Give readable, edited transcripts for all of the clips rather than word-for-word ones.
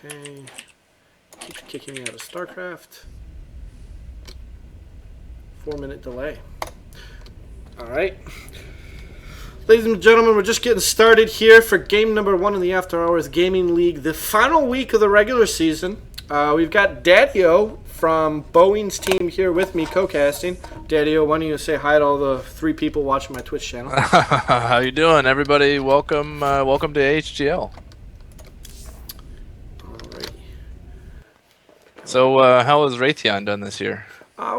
Okay. Keeps kicking me out of StarCraft. 4-minute delay. All right. Ladies and gentlemen, we're just getting started here for game number 1 in the After Hours Gaming League, the final week of the regular season. We've got Daddy-O from Boeing's team here with me co-casting. Daddy-O, why don't you say hi to all the 3 people watching my Twitch channel? How you doing, everybody? Welcome to AHGL. Alrighty. So, how has Raytheon done this year?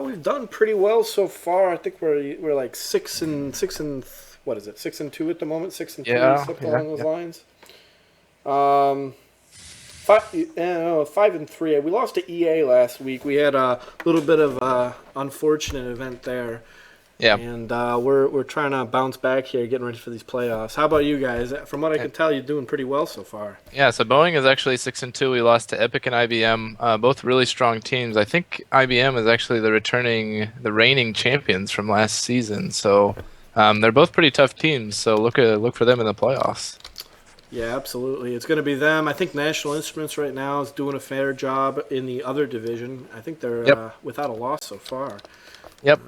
We've done pretty well so far. I think we're like 6 and what is it? 6 and 2 at the moment. 6 and 3, something along those lines. 5 and 3. We lost to EA last week. We had a little bit of a unfortunate event there. Yeah. And we're trying to bounce back here, getting ready for these playoffs. How about you guys? From what I can tell, you're doing pretty well so far. Yeah. So Boeing is actually 6 and 2. We lost to Epic and IBM, both really strong teams. I think IBM is actually the reigning champions from last season. So they're both pretty tough teams. So look for them in the playoffs. Yeah, absolutely. It's going to be them. I think National Instruments right now is doing a fair job in the other division. I think they're without a loss so far. Yep.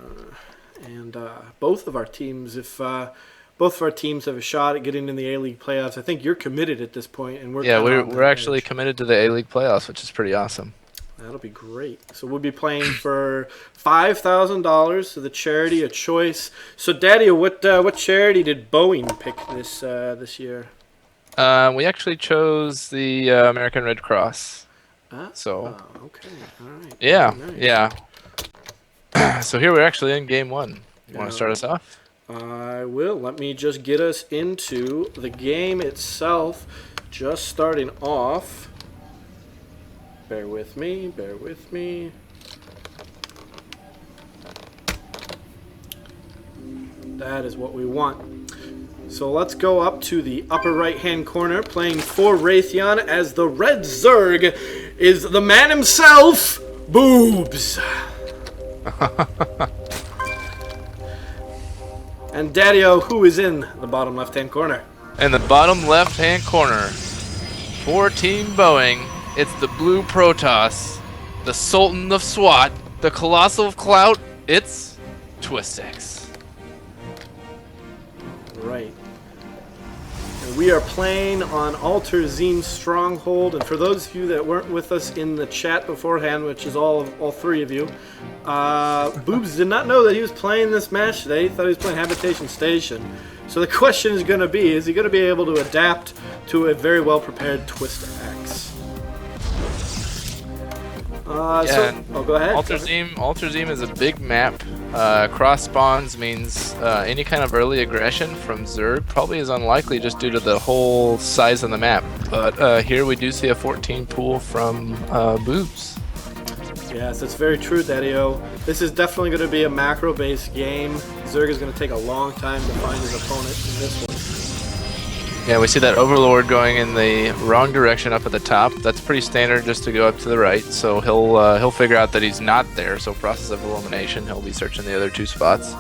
And both of our teams, if both of our teams have a shot at getting in the A-League playoffs, I think you're committed at this point, and we're actually committed to the A-League playoffs, which is pretty awesome. That'll be great. So we'll be playing for $5,000 to the charity of choice. So, Daddy, what charity did Boeing pick this year? We actually chose the American Red Cross. Okay, all right. Yeah, nice. yeah. So here we're actually in game 1. You want to start us off? I will. Let me just get us into the game itself. Just starting off. Bear with me. That is what we want. So let's go up to the upper right-hand corner, playing for Raytheon as the Red Zerg is the man himself, Boobs. And Daddy-O, who is in the bottom left-hand corner? In the bottom left-hand corner, for Team Boeing, it's the Blue Protoss, the Sultan of SWAT, the Colossal of Clout. It's TwistX. Right. And we are playing on Alter Zine Stronghold. And for those of you that weren't with us in the chat beforehand, which is all 3 of you, Boobs did not know that he was playing this match today. He thought he was playing Habitation Station. So the question is going to be, is he going to be able to adapt to a very well-prepared TwistX? Go ahead. Alter Zine is a big map. Cross spawns means any kind of early aggression from Zerg probably is unlikely just due to the whole size of the map. But here we do see a 14 pool from Boobs. Yes, that's very true, Daddy-O. This is definitely going to be a macro-based game. Zerg is going to take a long time to find his opponent in this one. Yeah, we see that Overlord going in the wrong direction up at the top. That's pretty standard just to go up to the right. So he'll figure out that he's not there. So process of elimination, he'll be searching the other 2 spots.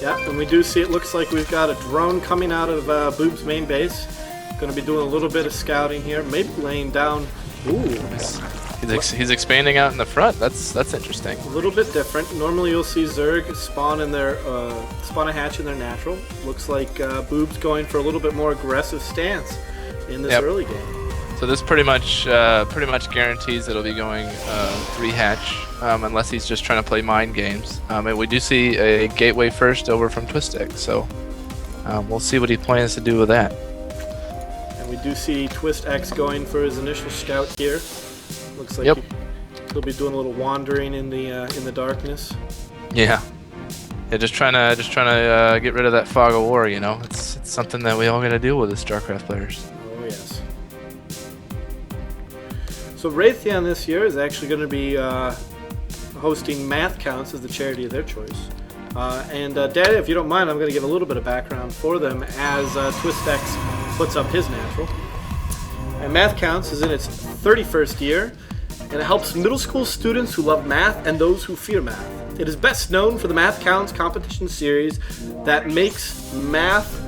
Yeah, and we do see it looks like we've got a drone coming out of Boob's main base. Going to be doing a little bit of scouting here, maybe laying down. Ooh. He's expanding out in the front. That's interesting. A little bit different. Normally you'll see Zerg spawn a hatch in their natural. Looks like Boob's going for a little bit more aggressive stance in this early game. So this pretty much guarantees it'll be going 3 hatch, unless he's just trying to play mind games. And we do see a gateway first over from TwistX, so we'll see what he plans to do with that. And we do see TwistX going for his initial scout here. Looks like he'll be doing a little wandering in the darkness. Yeah, just trying to get rid of that fog of war. You know, it's something that we all got to deal with as StarCraft players. Oh yes. So Raytheon this year is actually going to be hosting Math Counts as the charity of their choice. And Daddy, if you don't mind, I'm going to give a little bit of background for them as TwistX puts up his natural. And Math Counts is in its 31st year, and it helps middle school students who love math and those who fear math. It is best known for the Math Counts competition series that makes math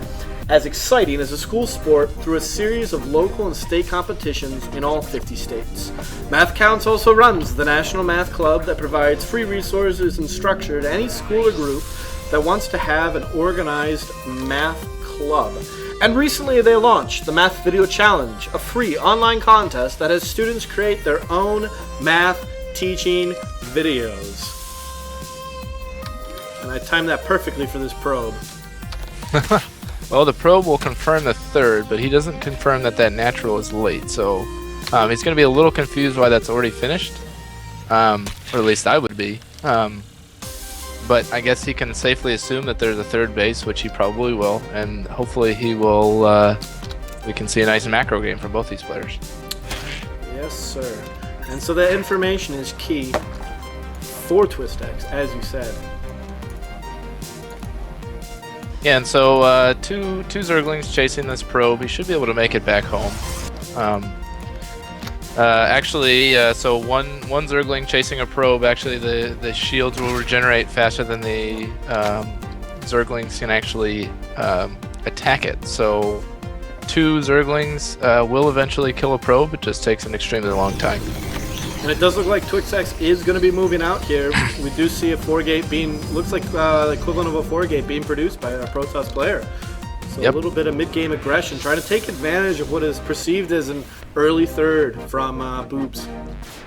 as exciting as a school sport through a series of local and state competitions in all 50 states. Math Counts also runs the National Math Club that provides free resources and structure to any school or group that wants to have an organized math club. And recently they launched the Math Video Challenge, a free online contest that has students create their own math teaching videos. And I timed that perfectly for this probe. Well, the probe will confirm the third, but he doesn't confirm that that natural is late. So he's going to be a little confused why that's already finished, or at least I would be. But I guess he can safely assume that there's a third base, which he probably will, and hopefully he will. We can see a nice macro game from both these players. Yes, sir. And so that information is key for TwistX, as you said. Yeah, and so two Zerglings chasing this probe. He should be able to make it back home. So one Zergling chasing a probe. Actually, the shields will regenerate faster than the Zerglings can actually attack it. So two Zerglings will eventually kill a probe. It just takes an extremely long time. And it does look like TwistX is going to be moving out here. We do see a 4-gate being, looks like the equivalent of a 4-gate being produced by a Protoss player. So Yep. A little bit of mid-game aggression, trying to take advantage of what is perceived as an early third from Boobs.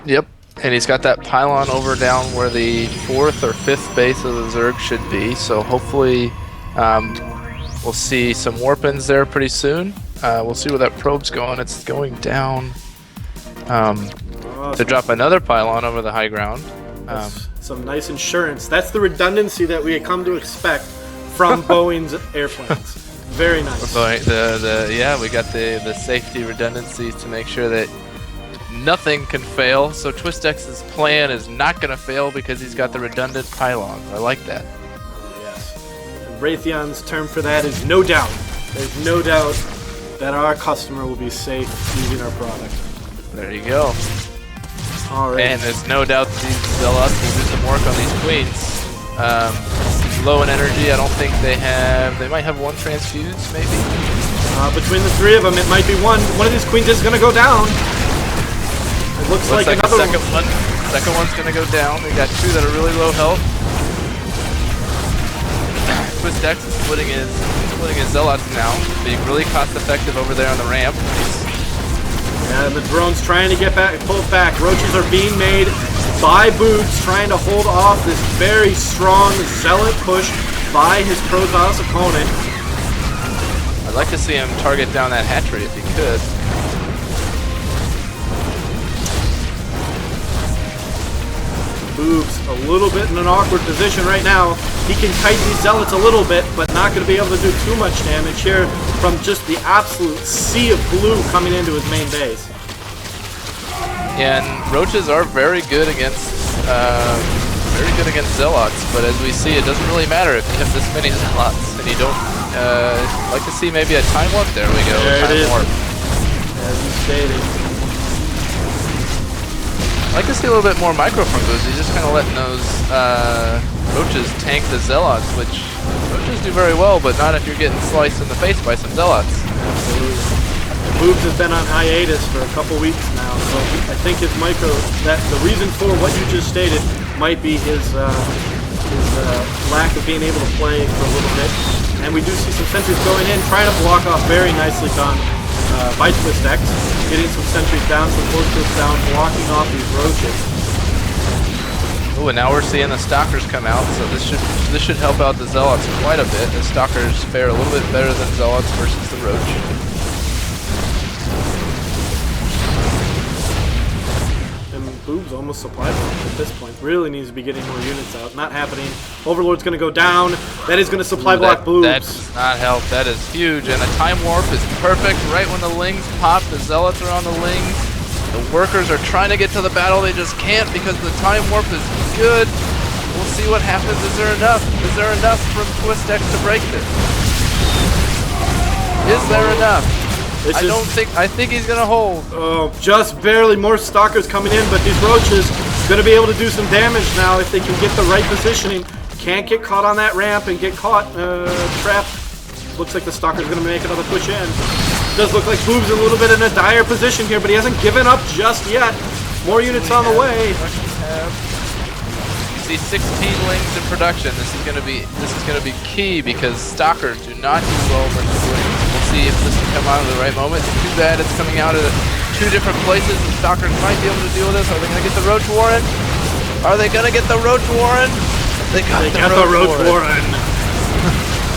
Yep, and he's got that pylon over down where the 4th or 5th base of the Zerg should be. So hopefully we'll see some warp-ins there pretty soon. We'll see where that probe's going. It's going down. To drop another pylon over the high ground. Some nice insurance. That's the redundancy that we had come to expect from Boeing's airplanes. Very nice. Yeah, we got the safety redundancies to make sure that nothing can fail. So TwistX's plan is not going to fail because he's got the redundant pylons. I like that. Yes. And Raytheon's term for that is no doubt. There's no doubt that our customer will be safe using our product. There you go. All right. And there's no doubt that these Zealots will do some work on these queens. Low in energy, I don't think they have. They might have one transfuse, maybe. Between the three of them, it might be one. One of these queens is going to go down. It looks like another the second one. Second one's going to go down. They got two that are really low health. TwistX is splitting his Zealots now, being really cost effective over there on the ramp. And the drone's trying to get back, pulled back. Roaches are being made by Boots, trying to hold off this very strong Zealot push by his Protoss opponent. I'd like to see him target down that hatchery if he could. Boobs a little bit in an awkward position right now. He can kite these Zealots a little bit, but not going to be able to do too much damage here from just the absolute sea of blue coming into his main base. Yeah, and roaches are very good against Zealots, but as we see, it doesn't really matter if you have this many Zealots, and you don't like to see maybe a time warp. There we go. There time it is. warp. As you stated. I like to see a little bit more micro from Boots. He's just kind of letting those roaches tank the Zealots, which roaches do very well, but not if you're getting sliced in the face by some Zealots. Absolutely. Boobs has been on hiatus for a couple weeks now, so I think his micro, that the reason for what you just stated might be his lack of being able to play for a little bit. And we do see some sentries going in, trying to block off, very nicely done by TwistX, getting some sentries down, some forces down, blocking off these roaches. Oh, and now we're seeing the Stalkers come out, so this should help out the Zealots quite a bit. The Stalkers fare a little bit better than Zealots versus the Roach. Boobs almost supply blocked at this point. Really needs to be getting more units out. Not happening. Overlord's going to go down. That is going to supply block Boobs. That does not help. That is huge. And the time warp is perfect. Right when the Lings pop, the Zealots are on the Lings. The workers are trying to get to the battle. They just can't because the time warp is good. We'll see what happens. Is there enough? Is there enough from TwistX to break this? Is there enough? I think he's gonna hold. Oh, just barely. More Stalkers coming in, but these roaches gonna be able to do some damage now if they can get the right positioning. Can't get caught on that ramp and get caught trapped looks like the Stalker's going to make another push in. Does look like Boob's a little bit in a dire position here, but he hasn't given up just yet. More units on the way. You see 16 Lings in production. This is going to be key because Stalkers do not do well versus Lings. We'll see if this can come out at the right moment. Too bad it's coming out at two different places. The Stalkers might be able to deal with this. Are they going to get the Roach Warren? Are they going to get the Roach Warren? They got the Roach Warren.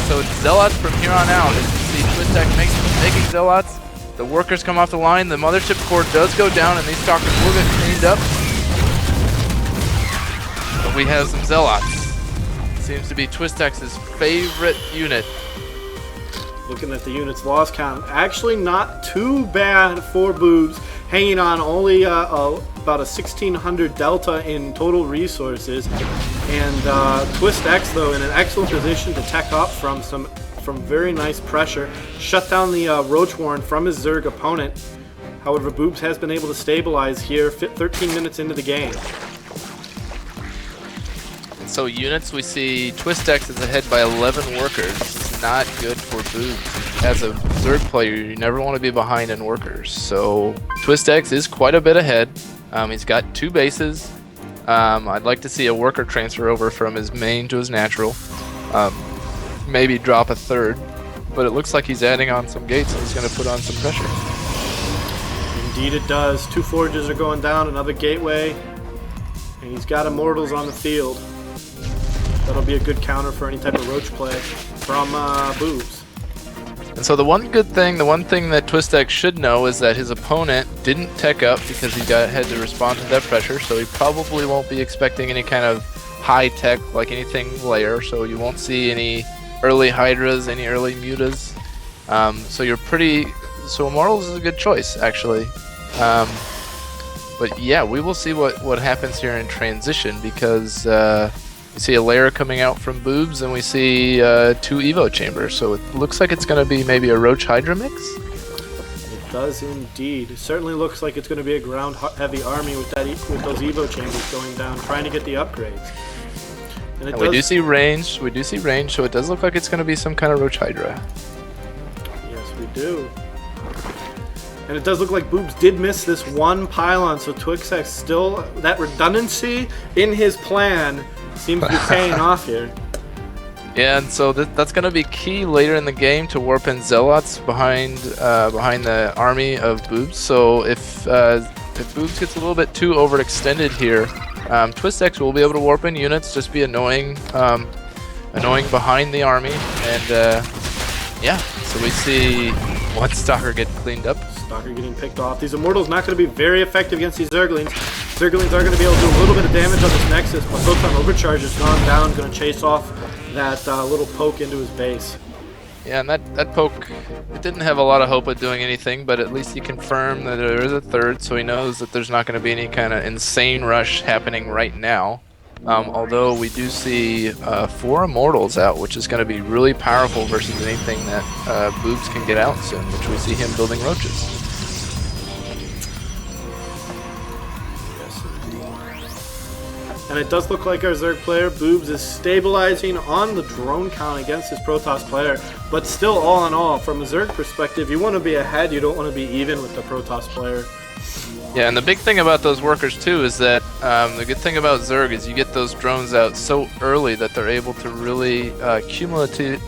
So it's Zealots from here on out. As you see Twistek making Zealots. The workers come off the line. The mothership core does go down, and these Stalkers will get cleaned up. But we have some Zealots. Seems to be Twistek's favorite unit. Looking at the unit's loss count, actually not too bad for Boobs. Hanging on only about a 1,600 delta in total resources. And Twistek, though, in an excellent position to tech up from very nice pressure. Shut down the Roach Warren from his Zerg opponent. However, Boobs has been able to stabilize here 13 minutes into the game. So units, we see Twistek is ahead by 11 workers. It's not good for Boobs. As a Zerg player, you never want to be behind in workers. So Twistek is quite a bit ahead. He's got 2 bases. I'd like to see a worker transfer over from his main to his natural. Maybe drop a 3rd. But it looks like he's adding on some gates and he's going to put on some pressure. Indeed it does. 2 forges are going down, another gateway. And he's got Immortals on the field. That'll be a good counter for any type of Roach play from Boobs. And so the one thing that Twistek should know is that his opponent didn't tech up because he had to respond to that pressure, so he probably won't be expecting any kind of high tech like anything layer, so you won't see any early Hydras, any early Mutas. So Immortals is a good choice, actually. But yeah, we will see what happens here in transition because we see a layer coming out from Boobs, and we see 2 Evo chambers. So it looks like it's going to be maybe a Roach Hydra mix. It does indeed. It certainly looks like it's going to be a ground-heavy army with those Evo chambers going down, trying to get the upgrades. And we do see range. We do see range, so it does look like it's going to be some kind of Roach Hydra. Yes, we do. And it does look like Boobs did miss this one pylon, so Twistek still, that redundancy in his plan seems to be paying off here. Yeah, and so that's going to be key later in the game to warp in Zealots behind the army of Boobs. So if Boobs gets a little bit too overextended here, Twistek will be able to warp in units, just be annoying behind the army, and yeah. So we see one Stalker get cleaned up. Stalker getting picked off. These Immortals not going to be very effective against these Zerglings. Zerglings are going to be able to do a little bit of damage on this Nexus, but Photon Overcharge has gone down, going to chase off that little poke into his base. Yeah, and that poke, it didn't have a lot of hope of doing anything, but at least he confirmed that there is a 3rd, so he knows that there's not going to be any kind of insane rush happening right now. Although we do see 4 Immortals out, which is going to be really powerful versus anything that Boobs can get out soon, which we see him building roaches. And it does look like our Zerg player, Boobs, is stabilizing on the drone count against his Protoss player, but still, all in all, from a Zerg perspective, you want to be ahead, you don't want to be even with the Protoss player. Yeah, and the big thing about those workers too is that the good thing about Zerg is you get those drones out so early that they're able to really cumulatively,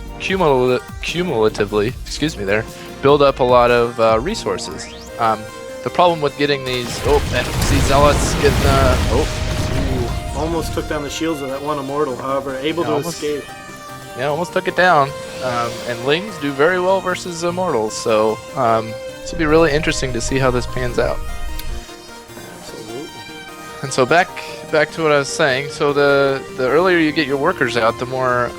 build up a lot of resources. The problem with getting these, and see Zealots getting, almost took down the shields of that one Immortal, however, able to escape. Yeah, almost took it down. And Lings do very well versus Immortals, so this will be really interesting to see how this pans out. Absolutely. And so back to what I was saying. So the earlier you get your workers out, the more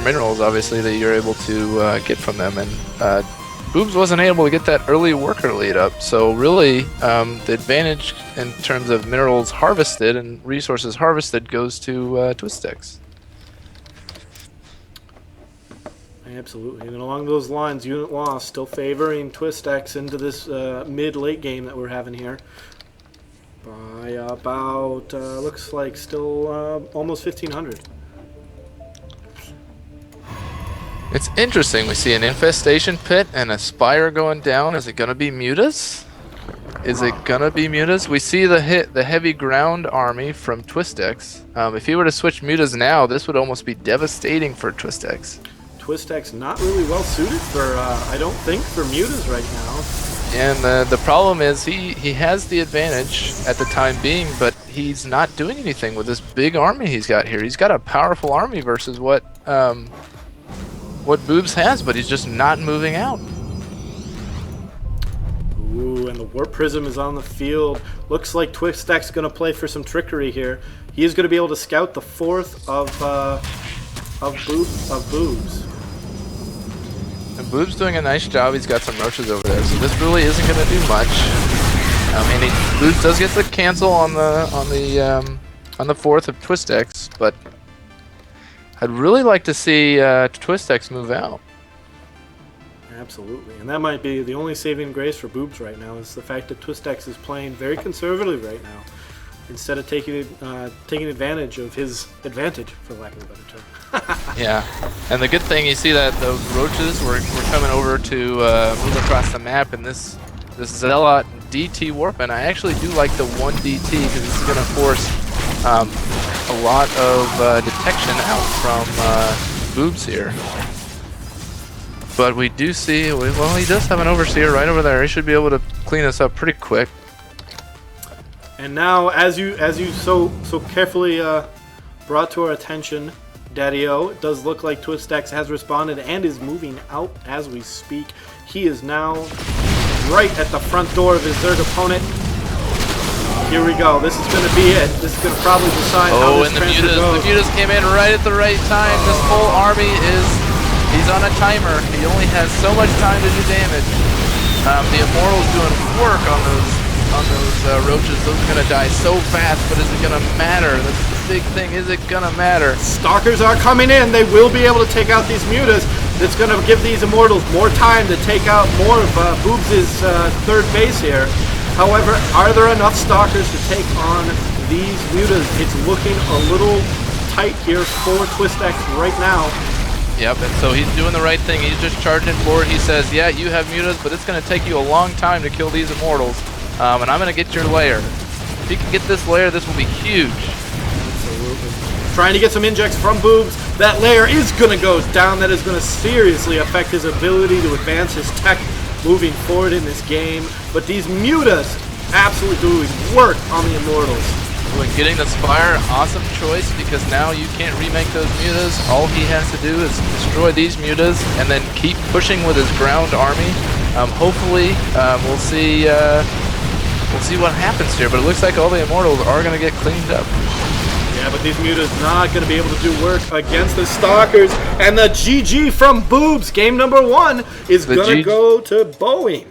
minerals, obviously, that you're able to get from them. And Boobs wasn't able to get that early worker lead up, so really the advantage in terms of minerals harvested and resources harvested goes to Twistek. Absolutely, and along those lines, unit loss still favoring Twistek into this mid-late game that we're having here by about, looks like still almost 1,500. It's interesting. We see an infestation pit and a spire going down. Is it going to be Mutas? Is it going to be Mutas? We see the heavy ground army from Twistex. If he were to switch Mutas now, this would almost be devastating for Twistex. Twistex not really well suited for, I don't think, for Mutas right now. And the problem is he has the advantage at the time being, but he's not doing anything with this big army he's got here. He's got a powerful army versus what Boobs has, but he's just not moving out. Ooh, and the Warp Prism is on the field. Looks like Twistex going to play for some trickery here. He is going to be able to scout the 4th of Boobs. And Boob's doing a nice job. He's got some roaches over there, so this really isn't going to do much. I mean, Boobs does get the cancel on the 4th of Twistex, but I'd really like to see Twistex move out. Absolutely, and that might be the only saving grace for Boobs right now is the fact that Twistex is playing very conservatively right now, instead of taking advantage of his advantage, for lack of a better term. Yeah, and the good thing, you see that those roaches were coming over to move across the map, and this Zealot DT warp, and I actually do like the 1 DT because this is going to force a lot of detection out from Boobs here. But we do see, well, he does have an Overseer right over there. He should be able to clean us up pretty quick. And now, as you so carefully brought to our attention, Daddy-O, it does look like Twistex has responded and is moving out as we speak. He is now right at the front door of his Zerg opponent. Here we go. This is going to be it. This is going to probably decide how this transfer goes. The Mutas came in right at the right time. This whole army he's on a timer. He only has so much time to do damage. The Immortal's doing work on those roaches. Those are going to die so fast, but is it going to matter? That's the big thing. Is it going to matter? Stalkers are coming in. They will be able to take out these Mutas. It's going to give these Immortals more time to take out more of Boobs' third base here. However, are there enough Stalkers to take on these Mutas? It's looking a little tight here for Twistex right now. Yep, and so he's doing the right thing. He's just charging forward. He says, yeah, you have Mutas, but it's going to take you a long time to kill these Immortals. And I'm going to get your lair. If he can get this lair, this will be huge. Absolutely. Trying to get some injects from Boobs. That lair is going to go down. That is going to seriously affect his ability to advance his tech moving forward in this game. But these Mutas absolutely doing work on the Immortals. When getting the Spire, awesome choice, because now you can't remake those Mutas. All he has to do is destroy these Mutas and then keep pushing with his ground army. Hopefully, we'll see what happens here, but it looks like all the Immortals are going to get cleaned up. Yeah, but these Mutas not going to be able to do work against the Stalkers. And the GG from Boobs, game number 1, is going to go to Boeing.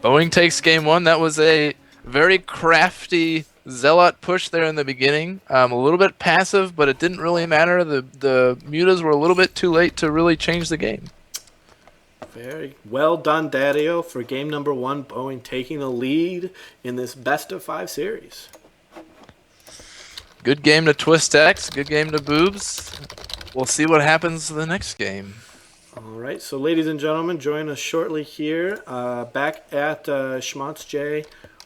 Boeing takes game 1. That was a very crafty Zealot push there in the beginning. A little bit passive, but it didn't really matter. The Mutas were a little bit too late to really change the game. Very well done, Daddy-O, for game number 1. Boeing taking the lead in this best-of-5 series. Good game to Twistex. Good game to Boobs. We'll see what happens to the next game. All right, so ladies and gentlemen, join us shortly here back at Schmontz J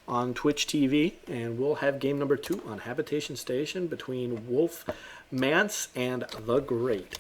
on Twitch TV, and we'll have game number 2 on Habitation Station between Wolf Mance and The Great.